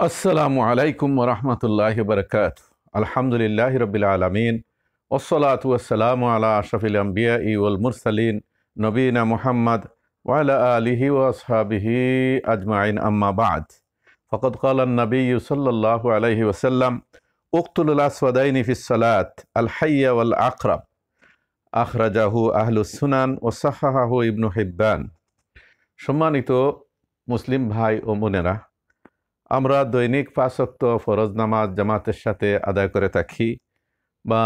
আসসালামু আলাইকুম ওরহমতুল্লাহি বারাকাত। আলহামদুলিল্লাহি রাব্বিল আলামিন ওয়াসসালাতু ওয়াসসালামু আলা আশরাফিল আমবিয়াই ওয়াল মুরসালিন নবীনা মুহাম্মদ ওয়া আলা আলিহি ওয়া আসহাবিহি আজমাইন আম্মা বা'দ। ফাকাদ ক্বালা আন-নাবিয়্যু সাল্লাল্লাহু আলাইহি ওয়াসাল্লাম উকতুলুল আসওয়াদাইনি ফিস সালাত আল হাইয়া ওয়াল আকরাব। আখরাজাহু আহলুস সুনান ওয়া সাহাহাহু ইবনু হিব্বান। সম্মানিত মুসলিম ভাই ও বোনেরা, আমরা দৈনিক ৫ ওয়াক্ত ফরজ নামাজ জামাতের সাথে আদায় করে থাকি, বা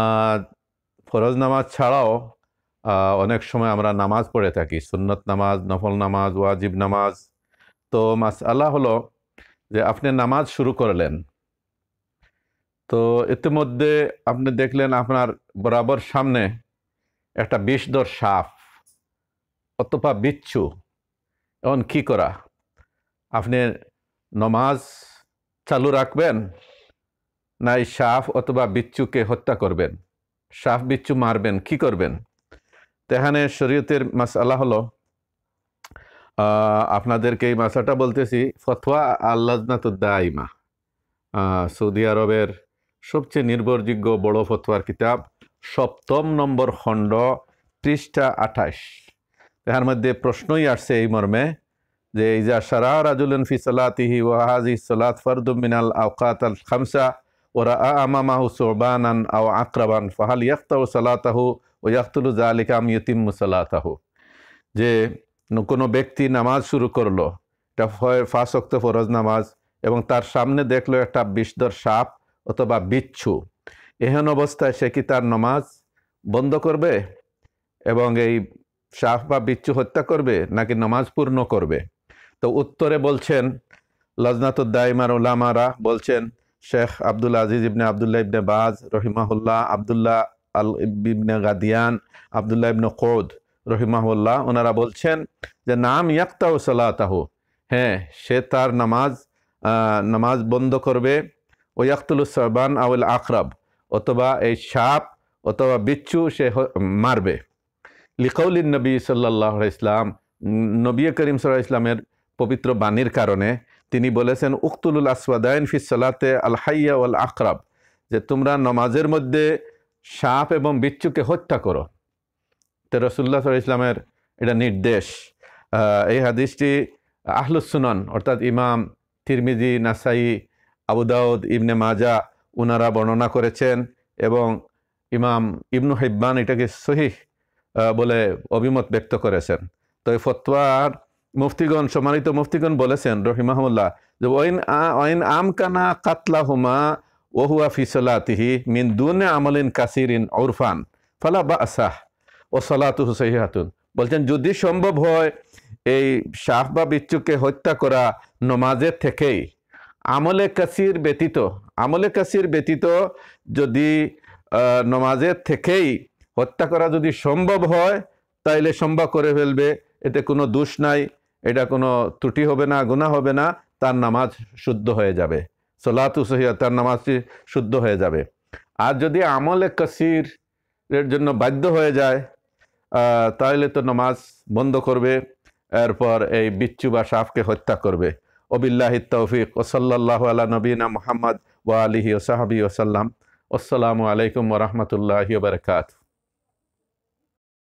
ফরজ নামাজ ছাড়াও অনেক সময় আমরা নামাজ পড়ে থাকি, সুন্নত নামাজ, নফল নামাজ, ওয়াজিব নামাজ। তো মাসআলা হলো যে আপনি নামাজ শুরু করলেন, তো ইতিমধ্যে আপনি দেখলেন আপনার বরাবর সামনে একটা বিষধর সাপ অথবা বিচ্ছু। এখন কি করা? আপনি নমাজ চালু রাখবেন, না এই সাপ অথবা বিচ্ছুকে হত্যা করবেন, সাপ বিচ্ছু মারবেন, কি করবেন? তো এখানে শরীয়তের মাসআলা হলো, আপনাদেরকে এই মাসাটা বলতেছি, ফতোয়া আল-লাজনাতুদ দাইমা, সৌদি আরবের সবচেয়ে নির্ভরযোগ্য বড় ফতোয়ার কিতাব, ৭ম নম্বর খণ্ড, পৃষ্ঠা ২৮। এর মধ্যে প্রশ্নই আসছে এই মর্মে যে ইজা শারা রাজুলুন ফি সালাতিহি ওয়া হাযিহিস সালাত ফারদুম মিনাল আওকাত আল খামসা ওয়া রাআ আমামাহু সুবানান আও আকরাবান ফাহাল ইয়াকতাউ সালাতাহু ওয়া ইয়াকতুলু যালিকা আম ইউতিম্মু সালাতাহু। যে কোনো ব্যক্তি নামাজ শুরু করলো, এটা ৫ ওয়াক্ত ফরজ নামাজ, এবং তার সামনে দেখলো একটা বিষধর সাপ অথবা বিচ্ছু। এহেন অবস্থায় সে কি তার নামাজ বন্ধ করবে এবং এই সাপ বা বিচ্ছু হত্যা করবে, নাকি নামাজ পূর্ণ করবে? তো উত্তরে বলছেন লাজনাতুদ দাইমার উলামারা বলছেন, শেখ আব্দুল আজিজ ইবনে আবদুল্লাহ ইবনে বাজ রহিমাহুল্লাহ, আবদুল্লাহ আল ইবনে গাদিয়ান, আবদুল্লাহ ইবনে কৌদ রহিমাহুল্লাহ, ওনারা বলছেন যে নাম ইয়াক্তাউ সালাতাহু, হ্যাঁ, সে তার নামাজ বন্ধ করবে। ও ইয়াকতুলু সাবান আউল আকরাব, অথবা এই সাপ অথবা বিচ্ছু সে মারবে। লিকাউলিন নবী সাল্লাল্লাহু আলাইহি ইসলাম, নবী করিম সাল্লাল্লাহু আলাইহি ইসলামের পবিত্র বাণীর কারণে তিনি বলেছেন উকতুলুল আসওয়াদাইন ফিস সালাতে আল হাইয়া ওয়াল আকরাব, যে তোমরা নামাজের মধ্যে সাপ এবং বিচ্ছুকে হত্যা করো। তো রাসূলুল্লাহ সাল্লাল্লাহু আলাইহি ইসলামের এটা নির্দেশ। এই হাদিসটি আহলুস সুনান অর্থাৎ ইমাম তিরমিজি, নাসাই, আবু দাউদ, ইবনে মাজা উনারা বর্ণনা করেছেন, এবং ইমাম ইবনু হিব্বান এটাকে সহিহ বলে অভিমত ব্যক্ত করেছেন। তো এই ফতোয়ার মুফতিগণ, সম্মানিত মুফতিগণ বলেছেন রহিমাহুল্লাহ যে ওয়াইন আমকানা কাতলাহুমা ওয়া হুয়া ফি সালাতিহি মিন দুনে আমালিন কাসিরিন উরফান ফালা বাসাহ ওয়া সালাতুহু সহিহাতুন। বলছেন যদি সম্ভব হয় এই সাপ বা বিচ্ছুকে হত্যা করা নমাজের থেকেই, আমলে কাসির ব্যতীত যদি নমাজের থেকেই হত্যা করা যদি সম্ভব হয়, তাইলে সম্ভব করে ফেলবে, এতে কোনো দোষ নাই, এটা কোনো ত্রুটি হবে না, গুনাহ হবে না, তার নামাজ শুদ্ধ হয়ে যাবে, সলাতু সহিয়া, তার নামাজটি শুদ্ধ হয়ে যাবে। আর যদি আমলে কাসির এর জন্য বাধ্য হয়ে যায়, তাহলে তো নামাজ বন্ধ করবে, এরপর এই বিচ্ছু বা সাপকে হত্যা করবে। ওবিল্লাহিত তৌফিক ও সাল্লাল্লাহু আলা নবীনা মুহাম্মদ ওয়া আলিহি ওয়া সাহবিহি ওয়া সাল্লাম। আসসালামু আলাইকুম ওয়া রাহমাতুল্লাহি ওয়া বারাকাতুহু।